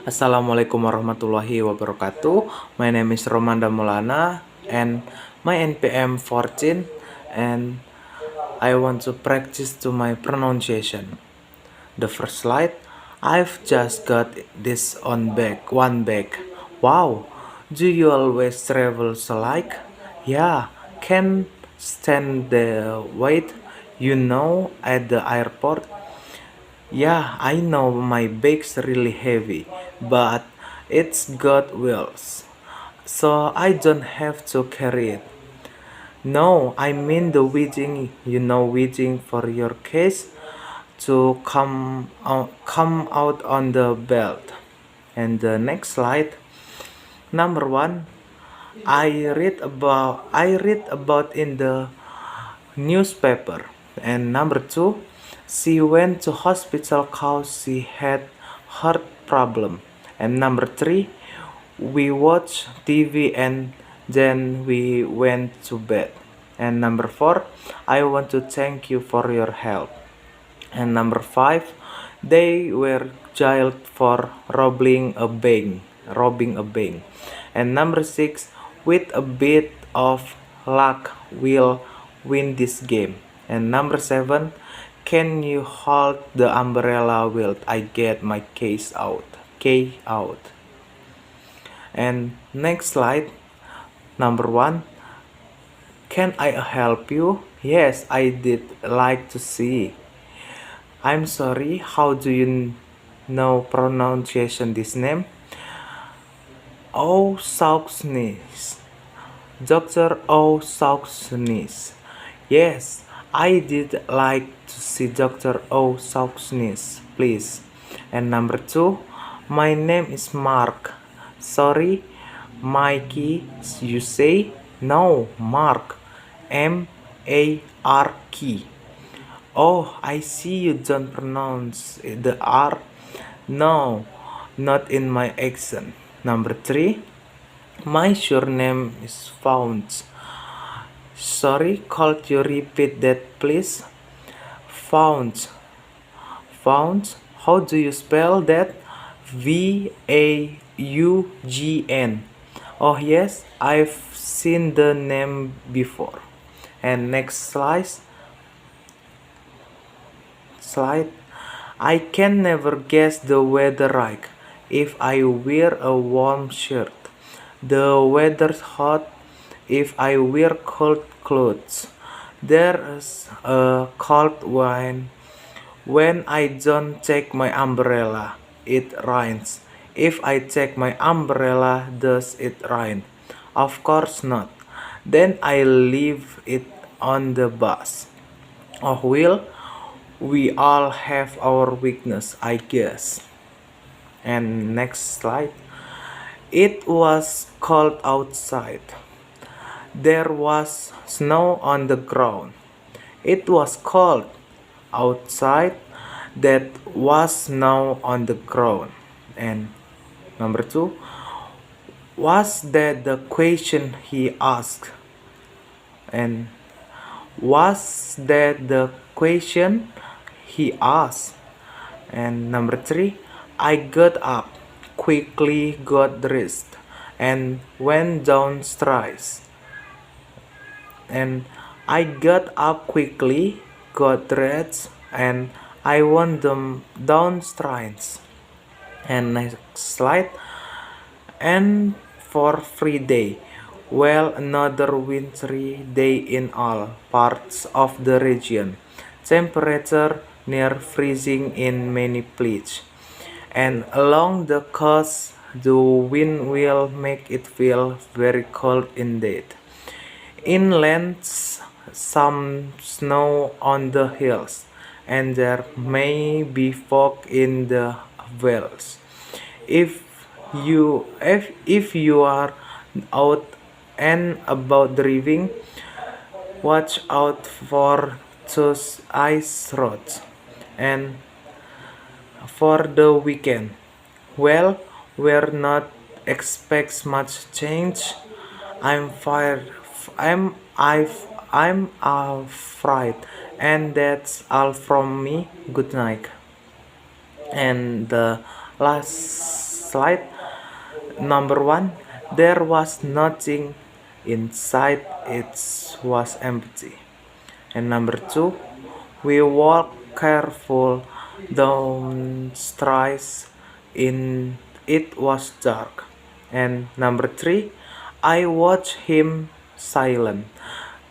Assalamualaikum warahmatullahi wabarakatuh. My name is Romanda Maulana and my NPM 14 and I want to practice to my pronunciation. The first slide. I've just got this on bag, one bag. Wow, do you always travel so like? Yeah, can stand the wait, at the airport. Yeah, I know my bag's really heavy, but it's got wheels, so I don't have to carry it. No, I mean the wedging for your case to come out on the belt. And the next slide, number one, I read about in the newspaper. And number two, she went to hospital cause she had heart problem. And number three, we watched TV and then we went to bed. And number four, I want to thank you for your help. And number five, they were jailed for robbing a bank. And number six, with a bit of luck, we'll win this game. And number seven, can you hold the umbrella while I get my case out? Key out. And next slide, number one, can I help you? Yes, I did like to see. I'm sorry, how do you know pronunciation this name? Oh, Sauxnis. Dr. O. Sauxnis. Yes, I did like to see Dr. O. Sauxnis, please. And number two, my name is Mark. Sorry, Mikey, you say? No, Mark. M-A-R-K. Oh, I see you don't pronounce the R. No, not in my accent. Number three, my surname is Founds. Sorry, could you repeat that please? Founds. Founds. How do you spell that? V-A-U-G-N. Oh yes, I've seen the name before. And next slide. I can never guess the weather right if I wear a warm shirt. The weather's hot if I wear cold clothes. There's a cold wind when I don't take my umbrella. It rains. If I take my umbrella, does it rain? Of course not. Then I leave it on the bus. Oh well, we all have our weakness, I guess. And next slide. It was cold outside. There was snow on the ground. It was cold outside. That was snow on the ground. And number two, was that the question he asked? And was that the question he asked? And number three, I got up, quickly got dressed, and went downstairs. And I got up quickly, got dressed, and I went downstairs. And next slide. And for free day. Well, another wintry day in all parts of the region. Temperature near freezing in many places. And along the coast, the wind will make it feel very cold indeed. Inland, some snow on the hills, and there may be fog in the valleys. If if you are out and about driving, watch out for those ice roads. And for the weekend, well, we're not expect much change. I'm fired. I'm afraid, and that's all from me. Good night. And the last slide. Number 1, there was nothing inside, it was empty. And number 2, we walked careful down stairs, in it was dark. And number 3, I watched him silent.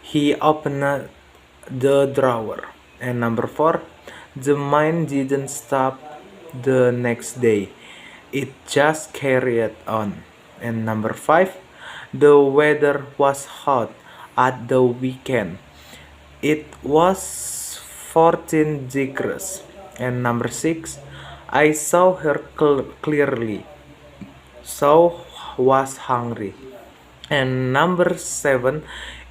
He opened the drawer. And number 4, the mine didn't stop the next day. It just carried on. And number 5, the weather was hot at the weekend. It was 14 degrees. And number 6, I saw her clearly. So was hungry. And number 7,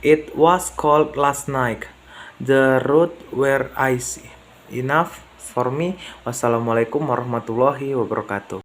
it was cold last night. The roads were icy. Enough for me. Wassalamualaikum warahmatullahi wabarakatuh.